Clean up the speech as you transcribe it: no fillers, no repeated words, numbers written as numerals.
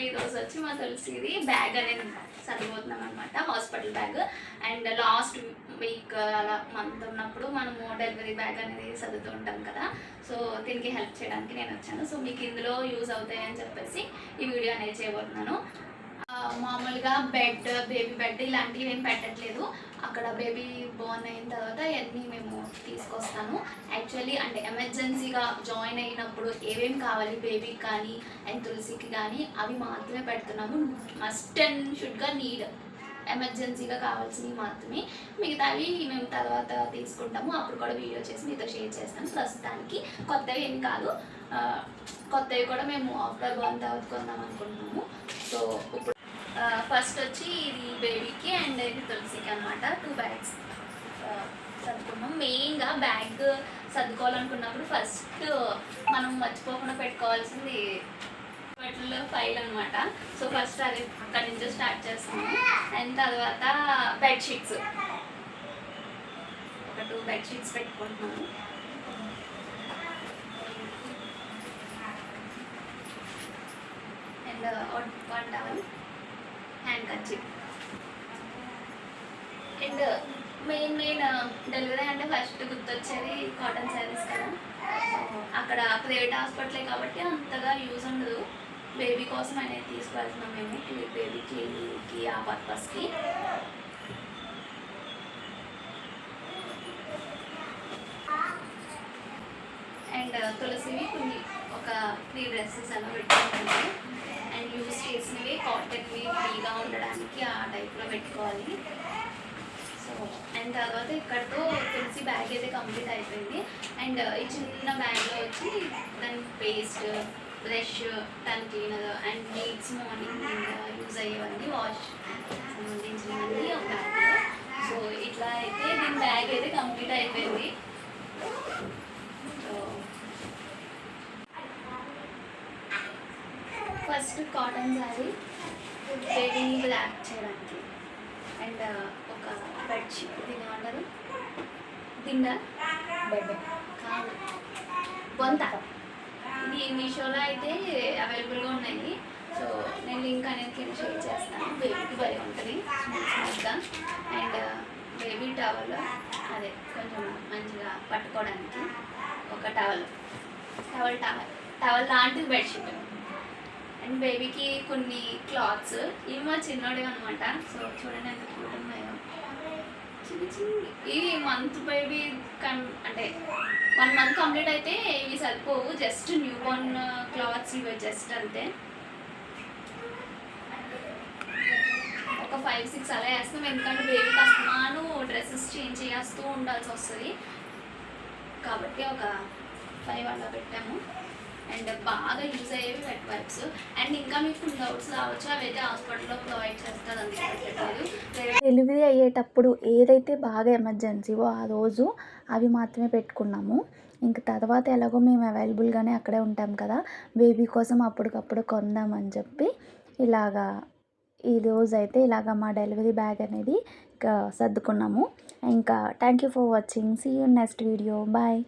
ఈరోజు వచ్చి మా తులసిది బ్యాగ్ అనేది సరిపోతున్నాం అనమాట, hospital bag. And last week అలా మంత్ ఉన్నప్పుడు మనము డెలివరీ బ్యాగ్ అనేది చదువుతూ ఉంటాం కదా, సో దీనికి హెల్ప్ చేయడానికి నేను వచ్చాను. సో మీకు ఇందులో యూజ్ అవుతాయని చెప్పేసి ఈ వీడియో అనేది చేయబోతున్నాను. మామూలుగా బెడ్, బేబీ బెడ్ ఇలాంటివి ఏం పెట్టట్లేదు. అక్కడ బేబీ బోర్న్ అయిన తర్వాత ఇవన్నీ మేము తీసుకొస్తాను. యాక్చువల్లీ అంటే ఎమర్జెన్సీగా జాయిన్ అయినప్పుడు ఏమేమి కావాలి బేబీకి కానీ అండ్ తులసికి కానీ అవి మాత్రమే పెడుతున్నాము. మస్ట్ అండ్ షుడ్గా నీడ్ ఎమర్జెన్సీగా కావాల్సినవి మాత్రమే, మిగతావి మేము తర్వాత తీసుకుంటాము. అప్పుడు కూడా వీడియో చేసి మీతో షేర్ చేస్తాను. ప్రస్తుతానికి కొత్తవి ఏమి కాదు, కొత్తవి కూడా మేము ఆఫ్టర్ బోర్న్ తర్వాత కొందాం అనుకుంటున్నాము. సో ఇప్పుడు ఫస్ట్ వచ్చి ఇది బేబీకి అండ్ ఇది తులసికి అనమాట. 2 బ్యాగ్స్ సర్దుకున్నాం. మెయిన్గా బ్యాగ్ సర్దుకోవాలనుకున్నప్పుడు ఫస్ట్ మనం మర్చిపోకుండా పెట్టుకోవాల్సింది వాటిల్లో ఫైల్ అనమాట. సో ఫస్ట్ అది అక్కడి నుంచి స్టార్ట్ చేస్తాము. అండ్ తర్వాత బెడ్షీట్స్, ఒక 2 బెడ్షీట్స్ పెట్టుకుంటున్నాము. And 1 towel, handkerchief. And main delivery అంటే ఫస్ట్ గుర్తొచ్చేది కాటన్ శారీస్ కదా. అక్కడ ప్రైవేట్ హాస్పిటలే కాబట్టి అంతగా యూజ్ ఉండదు. బేబీ కోసం అనేది తీసుకువెళ్తున్నాం మేము, బేబీ క్లీనింగ్కి ఆ పర్పస్కి. అండ్ తులసివి కొన్ని ఒక 3 డ్రెస్సెస్ అలా పెట్టుకుంటాము. అండ్ యూజ్ చేసినవి కాటన్వి ఫ్రీగా ఉండడానికి ఆ టైప్లో పెట్టుకోవాలి. సో అండ్ తర్వాత ఇక్కడతో తులసి బ్యాగ్ అయితే కంప్లీట్ అయిపోయింది. అండ్ ఈ చిన్న బ్యాగ్లో వచ్చి దాని paste, brush, tongue cleaner and needs morning use అయ్యేవన్నీ వాష్ సంబంధించినవన్నీ ఒక బ్యాగ్లో. సో ఇట్లా అయితే దీని బ్యాగ్ అయితే కంప్లీట్ అయిపోయింది. సో ఫస్ట్ కాటన్ శారీ బేబీని ర్యాప్ చేయడానికి. అండ్ ఒక బెడ్షీట్, దీని ఏమంటారు, దిండ, బెడ్ కాదు, బొంత. ఇది మీషోలో అయితే అవైలబుల్గా ఉన్నాయి. సో నేను లింక్ అనేది కింద షేర్ చేస్తాను. బేబీకి భలే ఉంటుంది స్మూత్గా. అండ్ బేబీ టవల్, అదే కొంచెం మంచిగా పట్టుకోవడానికి ఒక టవల్ లాంటిది బెడ్షీట్. అండ్ బేబీకి కొన్ని క్లాత్స్, ఇవి మా చిన్నోడే అనమాట. సో చూడండి ఎంత క్యూట్ ఉన్నాయో, ఇవి మంత్ బేబీ అంటే 1 మంత్ కంప్లీట్ అయితే ఇవి సరిపోవు, జస్ట్ న్యూ బోర్న్ క్లాత్స్ ఇవి జస్ట్ అంతే. ఒక 5-6 అలా వేస్తాం, ఎందుకంటే బేబీకి అస్తమాను డ్రెస్సెస్ చేంజ్ చేస్తూ ఉండాల్సి వస్తుంది కాబట్టి ఒక 5 అలా పెట్టాము. అండ్ బాగా యూజ్ అయ్యేవి వెట్ వైప్స్. అండ్ ఇంకా మీకు డౌట్స్ రావచ్చు, అవైతే హాస్పిటల్లో ప్రొవైడ్ చేస్తారు, అందుకే పెట్టలేదు. డెలివరీ అయ్యేటప్పుడు ఏదైతే బాగా ఎమర్జెన్సీవో ఆ రోజు అవి మాత్రమే పెట్టుకున్నాము. ఇంక తర్వాత ఎలాగో మేము అవైలబుల్గానే అక్కడే ఉంటాం కదా, బేబీ కోసం అప్పటికప్పుడు కొందామని చెప్పి ఇలాగా ఈరోజు అయితే ఇలాగ మా డెలివరీ బ్యాగ్ అనేది ఇంకా సర్దుకున్నాము. ఇంకా thank you for watching. See you next video. Bye.